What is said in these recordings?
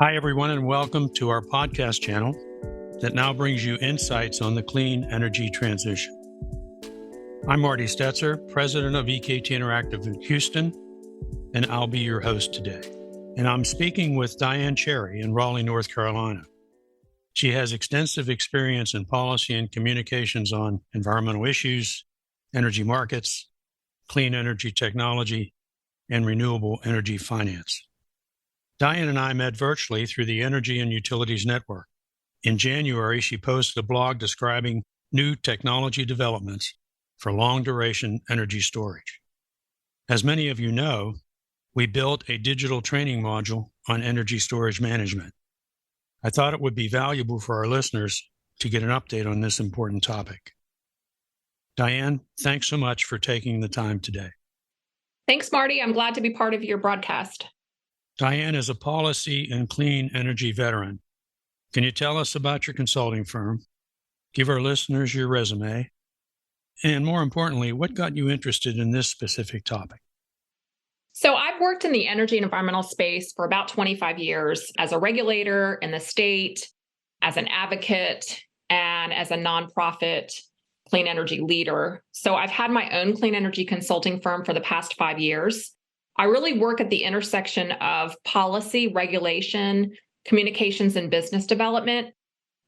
Hi, everyone, and welcome to our podcast channel that now brings you insights on the clean energy transition. I'm Marty Stetzer, president of EKT Interactive in Houston, and I'll be your host today. And I'm speaking with Diane Cherry in Raleigh, North Carolina. She has extensive experience in policy and communications on environmental issues, energy markets, clean energy technology, and renewable energy finance. Diane and I met virtually through the Energy and Utilities Network. In January, she posted a blog describing new technology developments for long-duration energy storage. As many of you know, we built a digital training module on energy storage management. I thought it would be valuable for our listeners to get an update on this important topic. Diane, thanks so much for taking the time today. Thanks, Marty. I'm glad to be part of your broadcast. Diane is a policy and clean energy veteran. Can you tell us about your consulting firm? Give our listeners your resume. And more importantly, what got you interested in this specific topic? So I've worked in the energy and environmental space for about 25 years as a regulator in the state, as an advocate, and as a nonprofit clean energy leader. So I've had my own clean energy consulting firm for the past 5 years. I really work at the intersection of policy, regulation, communications, and business development.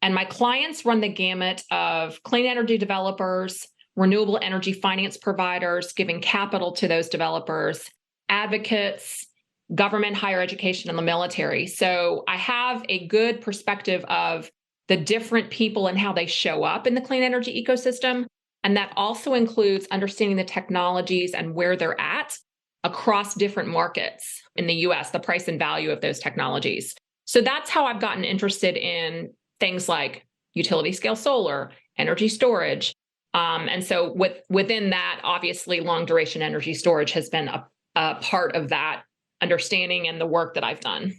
And my clients run the gamut of clean energy developers, renewable energy finance providers, giving capital to those developers, advocates, government, higher education, and the military. So I have a good perspective of the different people and how they show up in the clean energy ecosystem. And that also includes understanding the technologies and where they're at across different markets in the US, the price and value of those technologies. So that's how I've gotten interested in things like utility scale solar, energy storage. And so within that, obviously, long duration energy storage has been a part of that understanding and the work that I've done.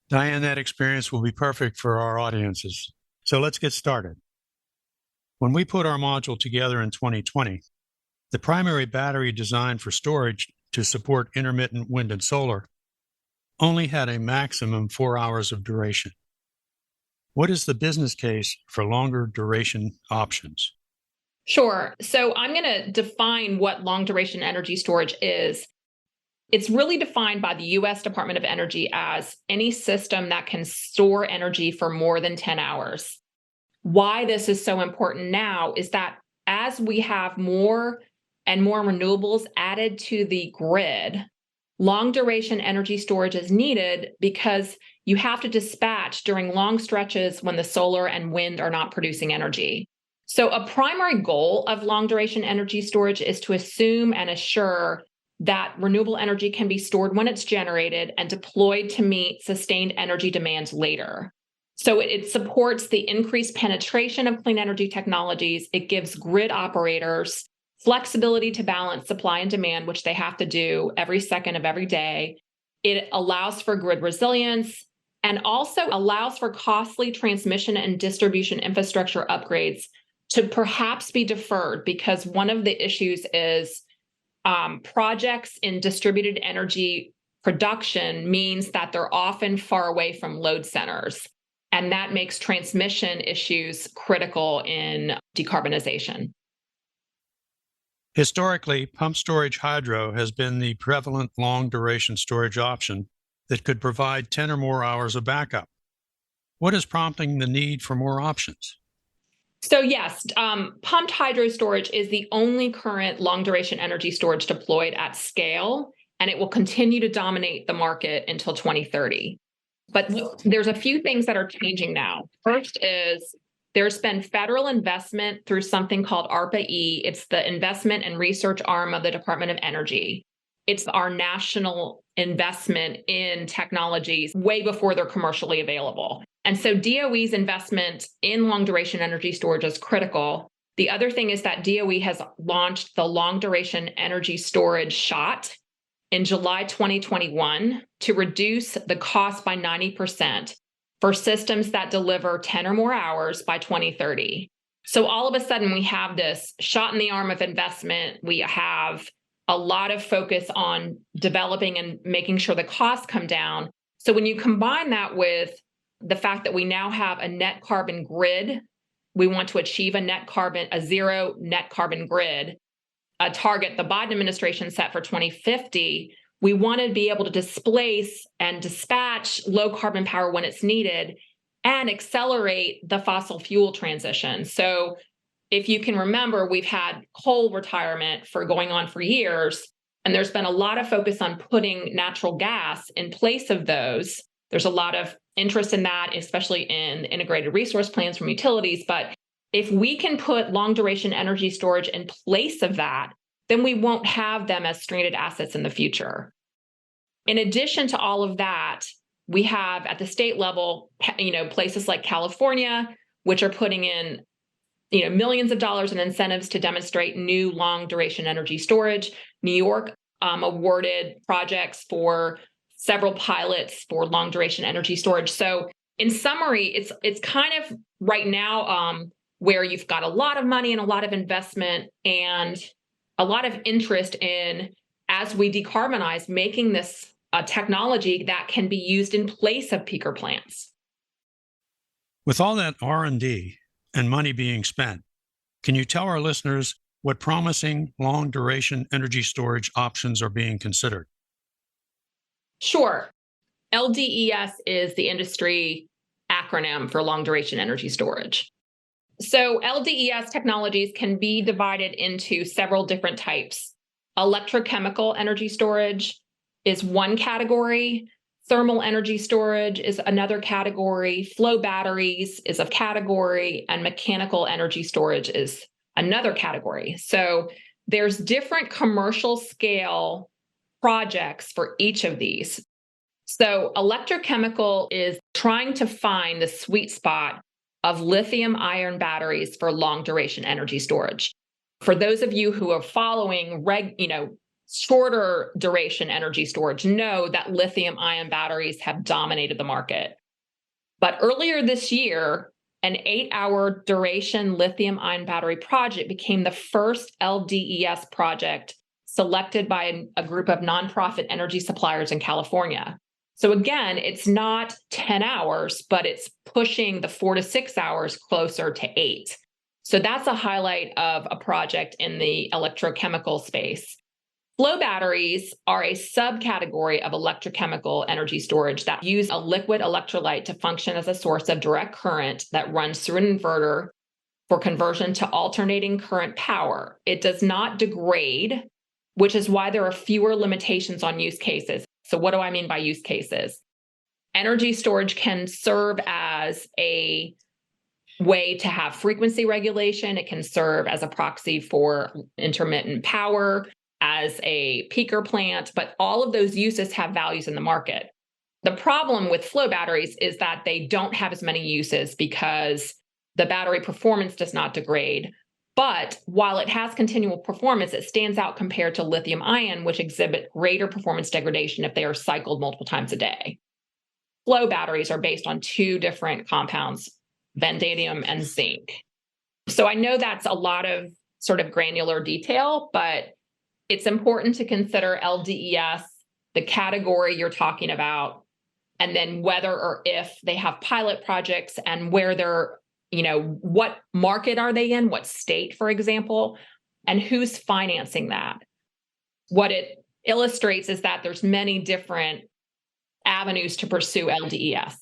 Diane, that experience will be perfect for our audiences. So let's get started. When we put our module together in 2020, the primary battery designed for storage to support intermittent wind and solar only had a maximum 4 hours of duration. What is the business case for longer duration options? Sure. So I'm going to define what long duration energy storage is. It's really defined by the US Department of Energy as any system that can store energy for more than 10 hours. Why this is so important now is that as we have more and more renewables added to the grid, long duration energy storage is needed because you have to dispatch during long stretches when the solar and wind are not producing energy. So a primary goal of long duration energy storage is to assume and assure that renewable energy can be stored when it's generated and deployed to meet sustained energy demands later. So it supports the increased penetration of clean energy technologies. It gives grid operators flexibility to balance supply and demand, which they have to do every second of every day. It allows for grid resilience and also allows for costly transmission and distribution infrastructure upgrades to perhaps be deferred, because one of the issues is projects in distributed energy production means that they're often far away from load centers. And that makes transmission issues critical in decarbonization. Historically, pumped storage hydro has been the prevalent long-duration storage option that could provide 10 or more hours of backup. What is prompting the need for more options? So yes, pumped hydro storage is the only current long-duration energy storage deployed at scale, and it will continue to dominate the market until 2030. But there's a few things that are changing now. First is there's been federal investment through something called ARPA-E. It's the investment and research arm of the Department of Energy. It's our national investment in technologies way before they're commercially available. And so DOE's investment in long duration energy storage is critical. The other thing is that DOE has launched the long duration energy storage SHOT in July 2021 to reduce the cost by 90%. For systems that deliver 10 or more hours by 2030. So all of a sudden, we have this shot in the arm of investment. We have a lot of focus on developing and making sure the costs come down So when you combine that with the fact that we now have a net carbon grid, we want to achieve a zero net carbon grid, a target the Biden administration set for 2050. We want to be able to displace and dispatch low carbon power when it's needed and accelerate the fossil fuel transition. So if you can remember, we've had coal retirement going on for years, and there's been a lot of focus on putting natural gas in place of those. There's a lot of interest in that, especially in integrated resource plans from utilities. But if we can put long duration energy storage in place of that, then we won't have them as stranded assets in the future. In addition to all of that, we have at the state level, places like California, which are putting in, millions of dollars in incentives to demonstrate new long duration energy storage. New York awarded projects for several pilots for long duration energy storage. So in summary, it's kind of right now where you've got a lot of money and a lot of investment and a lot of interest in, as we decarbonize, making this a technology that can be used in place of peaker plants. With all that R&D and money being spent, can you tell our listeners what promising long-duration energy storage options are being considered? Sure. LDES is the industry acronym for long-duration energy storage. So LDES technologies can be divided into several different types. Electrochemical energy storage is one category. Thermal energy storage is another category. Flow batteries is a category, and mechanical energy storage is another category. So there's different commercial scale projects for each of these. So electrochemical is trying to find the sweet spot of lithium ion batteries for long duration energy storage. For those of you who are following shorter duration energy storage, know that lithium ion batteries have dominated the market. But earlier this year, an 8-hour duration lithium ion battery project became the first LDES project selected by a group of nonprofit energy suppliers in California. So again, it's not 10 hours, but it's pushing the 4 to 6 hours closer to 8. So that's a highlight of a project in the electrochemical space. Flow batteries are a subcategory of electrochemical energy storage that use a liquid electrolyte to function as a source of direct current that runs through an inverter for conversion to alternating current power. It does not degrade, which is why there are fewer limitations on use cases. So what do I mean by use cases? Energy storage can serve as a way to have frequency regulation. It can serve as a proxy for intermittent power, as a peaker plant, but all of those uses have values in the market. The problem with flow batteries is that they don't have as many uses because the battery performance does not degrade. But while it has continual performance, it stands out compared to lithium ion, which exhibit greater performance degradation if they are cycled multiple times a day. Flow batteries are based on two different compounds, vanadium and zinc. So I know that's a lot of sort of granular detail, but it's important to consider LDES, the category you're talking about, and then whether or if they have pilot projects and where they're, what market are they in, what state, for example, and who's financing that. What it illustrates is that there's many different avenues to pursue LDES.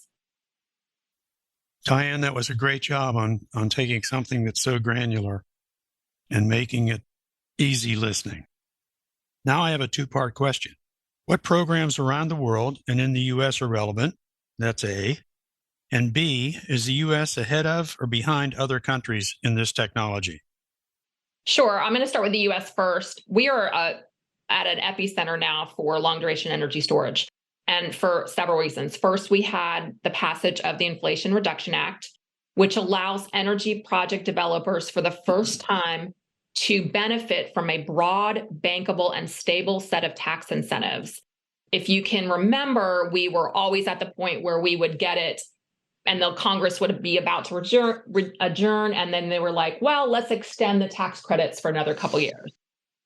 Diane, that was a great job on taking something that's so granular and making it easy listening. Now I have a two-part question. What programs around the world and in the U.S. are relevant? That's A. And B, is the U.S. ahead of or behind other countries in this technology? Sure. I'm going to start with the U.S. first. We are at an epicenter now for long-duration energy storage, and for several reasons. First, we had the passage of the Inflation Reduction Act, which allows energy project developers for the first time to benefit from a broad, bankable, and stable set of tax incentives. If you can remember, we were always at the point where we would get it and the Congress would be about to adjourn, and then they were like, well, let's extend the tax credits for another couple years.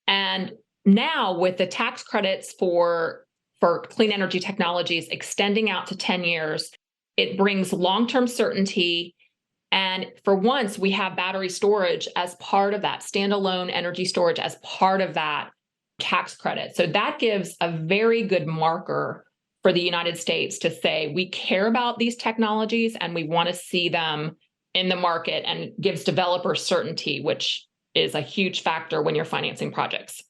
And now with the tax credits for for clean energy technologies extending out to 10 years. It brings long-term certainty. And for once, we have battery storage as part of that, standalone energy storage as part of that tax credit. So that gives a very good marker for the United States to say, we care about these technologies and we want to see them in the market, and gives developers certainty, which is a huge factor when you're financing projects.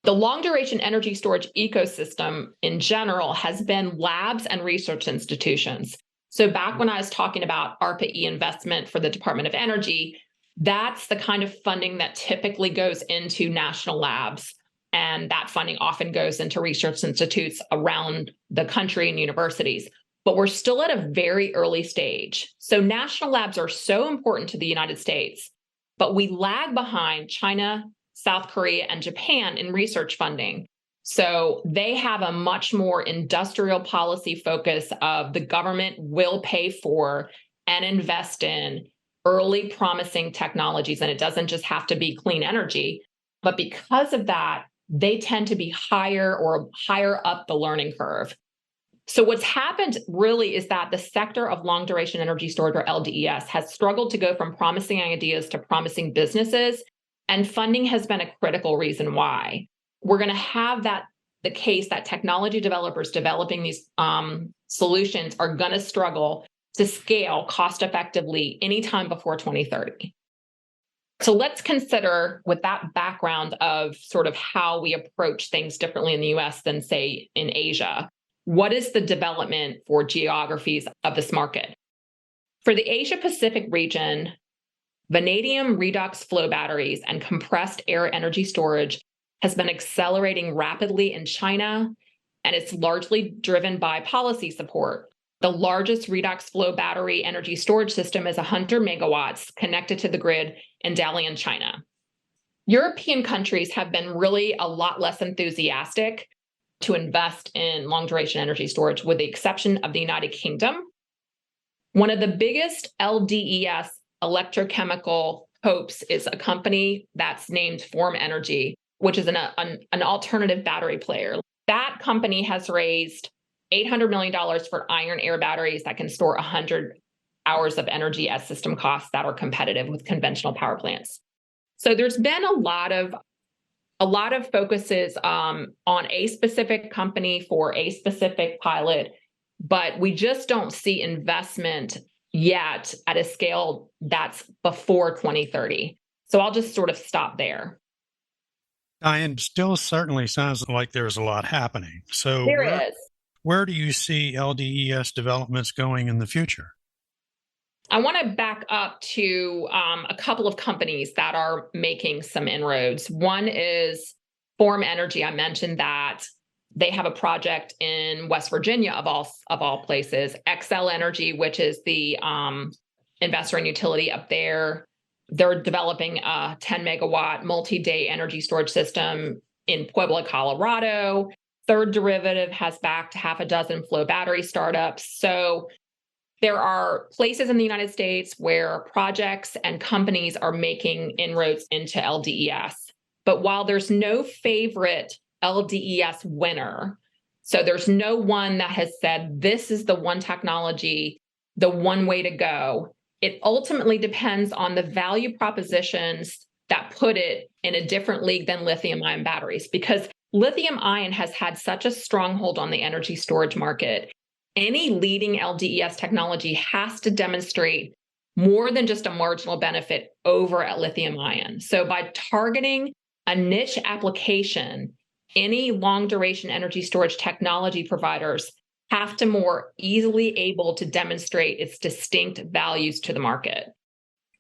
The long duration energy storage ecosystem in general has been labs and research institutions. So back when I was talking about ARPA-E investment for the Department of Energy, that's the kind of funding that typically goes into national labs. And that funding often goes into research institutes around the country and universities. But we're still at a very early stage. So national labs are so important to the United States, but we lag behind China, South Korea, and Japan in research funding. So they have a much more industrial policy focus of the government will pay for and invest in early promising technologies. And it doesn't just have to be clean energy, but because of that, they tend to be higher up the learning curve. So what's happened really is that the sector of long duration energy storage, or LDES, has struggled to go from promising ideas to promising businesses, and funding has been a critical reason why. We're going to have the case that technology developers developing these solutions are going to struggle to scale cost effectively anytime before 2030. So let's consider, with that background of sort of how we approach things differently in the US than, say, in Asia, what is the development for geographies of this market? For the Asia Pacific region, vanadium redox flow batteries and compressed air energy storage has been accelerating rapidly in China, and it's largely driven by policy support. The largest redox flow battery energy storage system is 100 megawatts connected to the grid in Dalian, China. European countries have been really a lot less enthusiastic to invest in long duration energy storage, with the exception of the United Kingdom. One of the biggest LDES electrochemical hopes is a company that's named Form Energy, which is an alternative battery player. That company has raised $800 million for iron air batteries that can store 100 hours of energy at system costs that are competitive with conventional power plants. So there's been a lot of focuses on a specific company for a specific pilot, but we just don't see investment yet at a scale that's before 2030. So I'll just sort of stop there. Diane, still certainly sounds like there's a lot happening. So where do you see LDES developments going in the future? I want to back up to a couple of companies that are making some inroads. One is Form Energy. I mentioned that they have a project in West Virginia, of all places. Xcel Energy, which is the investor and utility up there, they're developing a 10 megawatt multi-day energy storage system in Puebla, Colorado. Third Derivative has backed half a dozen flow battery startups. So there are places in the United States where projects and companies are making inroads into LDES. But while there's no favorite LDES winner, so there's no one that has said, this is the one technology, the one way to go, it ultimately depends on the value propositions that put it in a different league than lithium-ion batteries, because lithium-ion has had such a stronghold on the energy storage market. Any leading LDES technology has to demonstrate more than just a marginal benefit over at lithium-ion. So by targeting a niche application, any long-duration energy storage technology providers have to more easily able to demonstrate its distinct values to the market.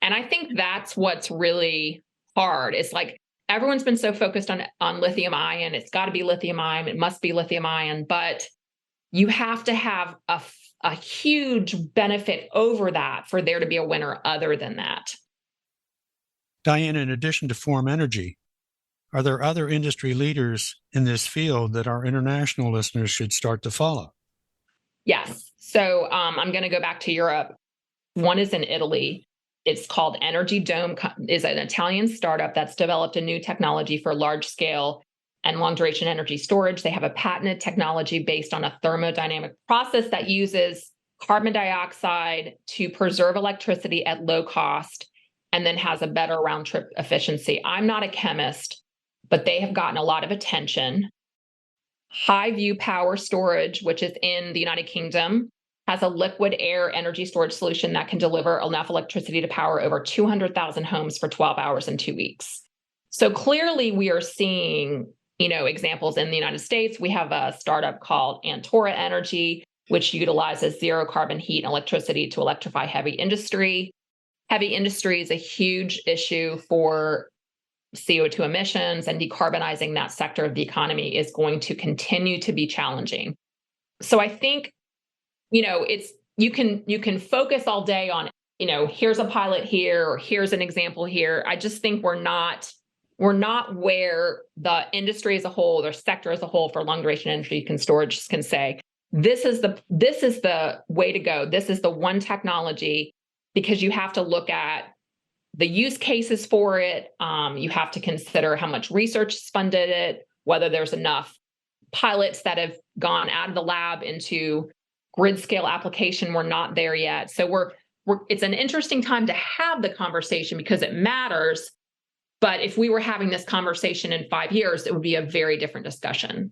And I think that's what's really hard. It's like everyone's been so focused on lithium-ion. It's got to be lithium-ion. It must be lithium-ion. But you have to have a huge benefit over that for there to be a winner other than that. Diane, in addition to Form Energy, are there other industry leaders in this field that our international listeners should start to follow? Yes. So I'm going to go back to Europe. One is in Italy. It's called Energy Dome, is an Italian startup that's developed a new technology for large-scale and long duration energy storage. They have a patented technology based on a thermodynamic process that uses carbon dioxide to preserve electricity at low cost and then has a better round trip efficiency. I'm not a chemist, but they have gotten a lot of attention. Highview Power Storage, which is in the United Kingdom, has a liquid air energy storage solution that can deliver enough electricity to power over 200,000 homes for 12 hours in 2 weeks. So clearly we are seeing, examples in the United States. We have a startup called Antora Energy, which utilizes zero carbon heat and electricity to electrify heavy industry. Heavy industry is a huge issue for CO2 emissions, and decarbonizing that sector of the economy is going to continue to be challenging. So I think, it's you can focus all day on, here's a pilot here or here's an example here. I just think we're not where the industry as a whole, the sector as a whole for long duration energy storage can say, this is the way to go. This is the one technology, because you have to look at the use cases for it. You have to consider how much research is funded it, whether there's enough pilots that have gone out of the lab into grid scale application. We're not there yet. So it's an interesting time to have the conversation because it matters. But if we were having this conversation in 5 years, it would be a very different discussion.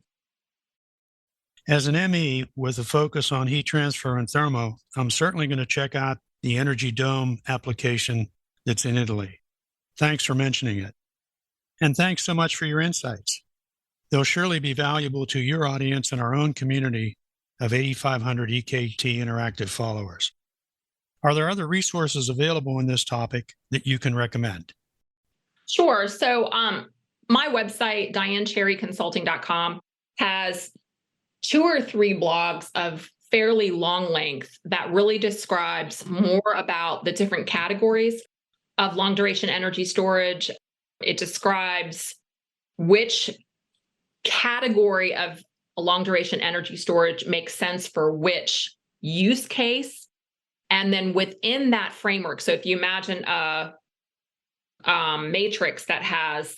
As an ME with a focus on heat transfer and thermo, I'm certainly going to check out the Energy Dome application that's in Italy. Thanks for mentioning it. And thanks so much for your insights. They'll surely be valuable to your audience and our own community of 8,500 EKT Interactive followers. Are there other resources available in this topic that you can recommend? Sure. So my website, DianeCherryConsulting.com, has 2 or 3 blogs of fairly long length that really describes more about the different categories of long duration energy storage. It describes which category of long duration energy storage makes sense for which use case. And then within that framework, so if you imagine a matrix that has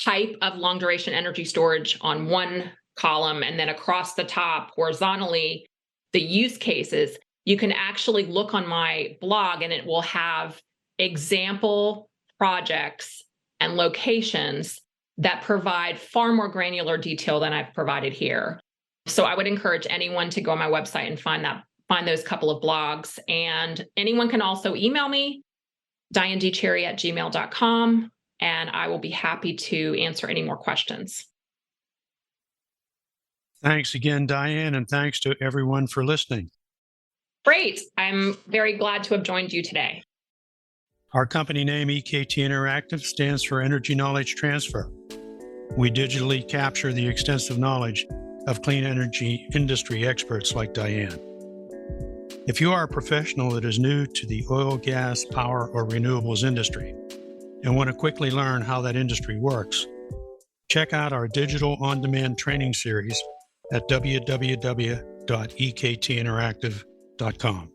type of long duration energy storage on one column, and then across the top horizontally, the use cases, you can actually look on my blog and it will have example projects and locations that provide far more granular detail than I've provided here. So I would encourage anyone to go on my website and find those couple of blogs. And anyone can also email me, dianedcherry@gmail.com, and I will be happy to answer any more questions. Thanks again, Diane, and thanks to everyone for listening. Great. I'm very glad to have joined you today. Our company name, EKT Interactive, stands for Energy Knowledge Transfer. We digitally capture the extensive knowledge of clean energy industry experts like Diane. If you are a professional that is new to the oil, gas, power, or renewables industry and want to quickly learn how that industry works, check out our digital on-demand training series at www.ektinteractive.com.